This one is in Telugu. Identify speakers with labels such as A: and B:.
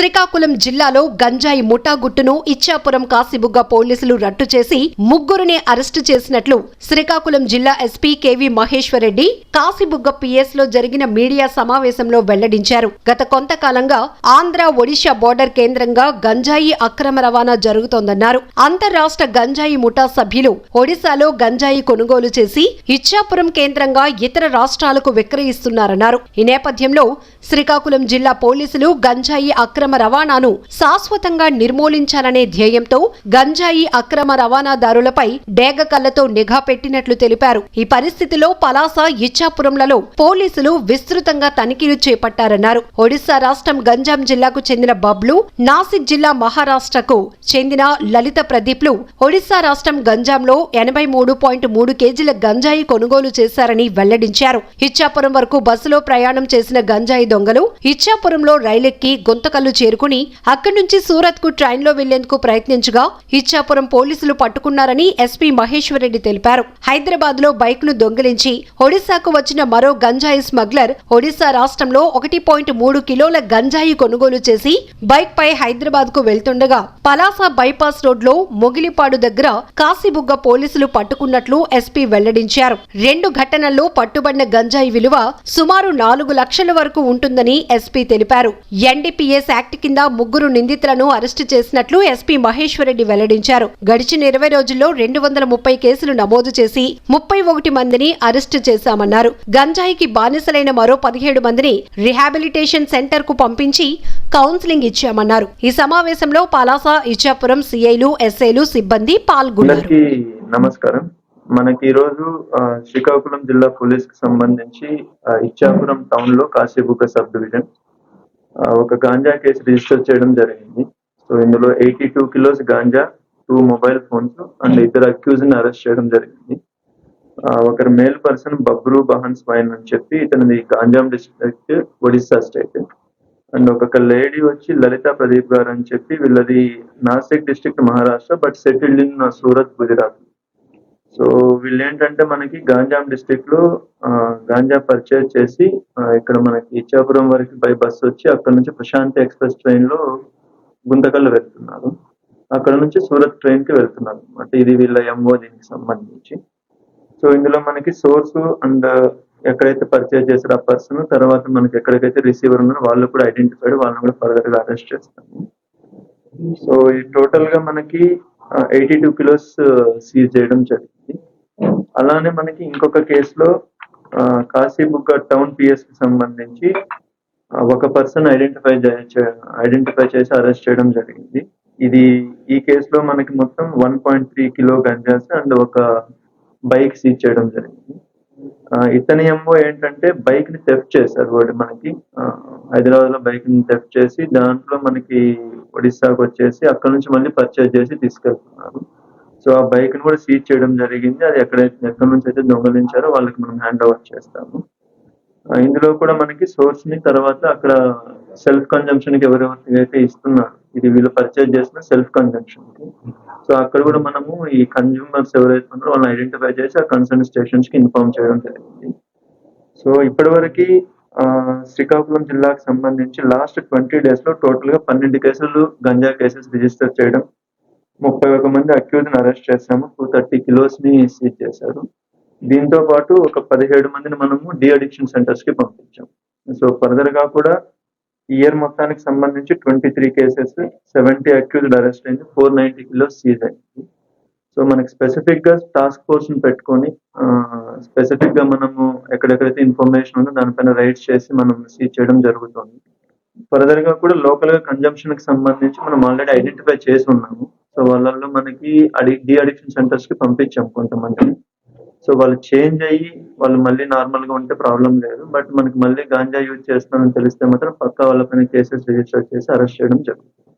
A: శ్రీకాకుళం జిల్లాలో గంజాయి ముఠా గుట్టును ఇచ్చాపురం కాశీబుగ్గ పోలీసులు రట్టు చేసి ముగ్గురిని అరెస్టు చేసినట్లు శ్రీకాకుళం జిల్లా SP KV Maheswara Reddy Kasibugga PS లో జరిగిన మీడియా సమావేశంలో వెల్లడించారు. గత కొంతకాలంగా ఆంధ్ర ఒడిశా బోర్డర్ కేంద్రంగా గంజాయి అక్రమ రవాణా జరుగుతోందన్నారు. అంతర్రాష్ట్ర గంజాయి ముఠా సభ్యులు ఒడిశాలో గంజాయి కొనుగోలు చేసి ఇచ్చాపురం కేంద్రంగా ఇతర రాష్ట్రాలకు విక్రయిస్తున్నారన్నారు. ఈ నేపథ్యంలో శ్రీకాకుళం జిల్లా పోలీసులు గంజాయి అక్రమ రవాణాను శాశ్వతంగా నిర్మూలించాలనే ధ్యేయంతో గంజాయి అక్రమ రవాణాదారులపై డేగ కళ్లతో నిఘా పెట్టినట్లు తెలిపారు. ఈ పరిస్థితిలో పలాస, ఇచ్చాపురంలలో పోలీసులు విస్తృతంగా తనిఖీలు చేపట్టారన్నారు. ఒడిశా రాష్ట్రం గంజాం జిల్లాకు చెందిన బబ్లు, నాసిక్ జిల్లా మహారాష్ట్రకు చెందిన లలిత ప్రదీప్లు ఒడిశా రాష్ట్రం గంజాంలో 83.3 కేజీల గంజాయి కొనుగోలు చేశారని వెల్లడించారు. ఇచ్చాపురం వరకు బస్సులో ప్రయాణం చేసిన గంజాయి దొంగలు ఇచ్చాపురంలో రైలెక్కి గుంతకల్లు చేరుకుని అక్కడి నుంచి సూరత్ కు ట్రైన్లో వెళ్లేందుకు ప్రయత్నించగా ఇచ్చాపురం పోలీసులు పట్టుకున్నారని ఎస్పీ మహేశ్వరరెడ్డి తెలిపారు. హైదరాబాద్ లో బైక్ ను దొంగిలించి ఒడిశాకు వచ్చిన మరో గంజాయి స్మగ్లర్ ఒడిశా రాష్ట్రంలో 1.3 కిలోల గంజాయి కొనుగోలు చేసి బైక్ పై హైదరాబాద్ కు వెళ్తుండగా పలాస బైపాస్ రోడ్ లో మొగిలిపాడు దగ్గర కాశీబుగ్గ పోలీసులు పట్టుకున్నట్లు ఎస్పీ వెల్లడించారు. 2 ఘటనల్లో పట్టుబడిన గంజాయి విలువ సుమారు 4 లక్షల వరకు ఉంటుందని ఎస్పీ తెలిపారు. ఎన్డీపీఎస్ యాక్ట్ కింద ముగ్గురు నిందితులను అరెస్టు చేసినట్లు ఎస్పీ మహేశ్వరరెడ్డి వెల్లడించారు. గడిచిన 20 రోజుల్లో 230 కేసులు నమోదు చేసి 31 మందిని అరెస్టు చేశామన్నారు. గంజాయికి బానిసలైన మరో 17 మందిని రిహాబిలిటేషన్ సెంటర్ కు పంపించి కౌన్సిలింగ్ ఇచ్చామన్నారు. ఈ సమావేశంలో పలాస, ఇచ్చాపురం సిఐలు, ఎస్ఐలు, సిబ్బంది పాల్గొన్నారు.
B: నమస్కారం. మనకి ఈ రోజు శ్రీకాకుళం జిల్లా పోలీస్ కి సంబంధించి ఇచ్చాపురం టౌన్ లో కాశీబుగ్గ సబ్ డివిజన్ ఒక గాంజా కేసు రిజిస్టర్ చేయడం జరిగింది. సో ఇందులో 82 kilos ganja, 2 mobile phones and 2 accused ని అరెస్ట్ చేయడం జరిగింది. ఒకరు మేల్ పర్సన్ బబ్రు బహన్ స్వైన్ అని చెప్పి ఇతనిది Ganjam district, Odisha state. And ఒక లేడీ వచ్చి లలిత ప్రదీప్ గారు అని చెప్పి వీళ్ళది Nashik district, Maharashtra, but settled in Surat, Gujarat. So వీళ్ళు ఏంటంటే మనకి గాంజాం డిస్ట్రిక్ట్ లో గాంజా పర్చేజ్ చేసి ఇక్కడ మనకి ఇచ్చాపురం వరకు బై బస్ వచ్చి అక్కడ నుంచి ప్రశాంతి ఎక్స్ప్రెస్ ట్రైన్ లో గుంతకల్లు వెళ్తున్నారు. అక్కడ నుంచి సూరత్ ట్రైన్ కి వెళ్తున్నారు అనమాట. ఇది వీళ్ళ ఎంఓ దీనికి సంబంధించి. సో ఇందులో మనకి సోర్స్ అండ్ ఎక్కడైతే పర్చేజ్ చేశారో ఆ పర్సన్, తర్వాత మనకి ఎక్కడికైతే రిసీవర్ ఉన్నారో వాళ్ళు కూడా ఐడెంటిఫైడ్, వాళ్ళని కూడా ఫర్దర్ గా అరెస్ట్ చేస్తాము. సో ఈ టోటల్ గా మనకి 82 కిలోస్ సీజ్ చేయడం జరిగింది. అలానే మనకి ఇంకొక కేసులో కాశీబుగ్గ టౌన్ పిఎస్ కి సంబంధించి ఒక పర్సన్ ఐడెంటిఫై చేసి అరెస్ట్ చేయడం జరిగింది. ఈ కేసులో మనకి మొత్తం 1.3 కిలో గంజాస్ అండ్ ఒక బైక్ సీజ్ చేయడం జరిగింది. ఇతని ఏమో ఏంటంటే బైక్ ని థెఫ్ట్ చేశారు. వాడు మనకి హైదరాబాద్ లో బైక్ ని థెఫ్ట్ చేసి దాంట్లో మనకి ఒడిశాకు వచ్చేసి అక్కడ నుంచి మళ్ళీ పర్చేజ్ చేసి తీసుకెళ్తున్నారు. సో ఆ బైక్ ని కూడా సీజ్ చేయడం జరిగింది. అది ఎక్కడి నుంచి అయితే దొంగలించారో వాళ్ళకి మనం హ్యాండ్ ఓవర్ చేస్తాము. ఇందులో కూడా మనకి సోర్స్ ని, తర్వాత అక్కడ సెల్ఫ్ కన్జంప్షన్ కి ఎవరెవరైతే ఇస్తున్నారు, ఇది వీళ్ళు పర్చేజ్ చేసిన సెల్ఫ్ కన్జంప్షన్ కి. సో అక్కడ కూడా మనము ఈ కన్జ్యూమర్స్ ఎవరైతే ఉన్నారో వాళ్ళని ఐడెంటిఫై చేసి ఆ కన్సర్న్ స్టేషన్స్ కి ఇన్ఫార్మ్ చేయడం జరిగింది. సో ఇప్పటివరకు శ్రీకాకుళం జిల్లాకు సంబంధించి లాస్ట్ 20 days లో టోటల్ గా 12 కేసులు గంజా కేసెస్ రిజిస్టర్ చేయడం, 31 మంది అక్యూజ్ ని అరెస్ట్ చేశాము, 230 కిలోస్ ని సీజ్ చేశారు. దీంతో పాటు ఒక 17 మందిని మనము డి అడిక్షన్ సెంటర్స్ కి పంపించాం. సో ఫర్దర్ గా కూడా ఇయర్ మొత్తానికి సంబంధించి 23 కేసెస్, 70 అక్యూజ్డ్ అరెస్ట్ అయింది, 490 కిలోస్ సీజ్ అయింది. సో మనకి స్పెసిఫిక్ గా టాస్క్ ఫోర్స్ ని పెట్టుకొని స్పెసిఫిక్ గా మనము ఎక్కడెక్కడైతే ఇన్ఫర్మేషన్ ఉందో దానిపైన రైడ్స్ చేసి మనం సీజ్ చేయడం జరుగుతుంది. ఫర్దర్ గా కూడా లోకల్ గా కన్జంప్షన్ కి సంబంధించి మనం ఆల్రెడీ ఐడెంటిఫై చేసి ఉన్నాము. సో వాళ్ళల్లో మనకి డి అడిక్షన్ సెంటర్స్ కి పంపించాం కొంతమందిని. సో వాళ్ళు చేంజ్ అయ్యి వాళ్ళు మళ్ళీ నార్మల్ గా ఉంటే ప్రాబ్లం లేదు, బట్ మనకి మళ్ళీ గాంజా యూజ్ చేస్తున్నారని తెలిస్తే మాత్రం పక్కా వాళ్ళపైన కేసెస్ రిజిస్టర్ చేసి అరెస్ట్ చేయడం జరుగుతుంది.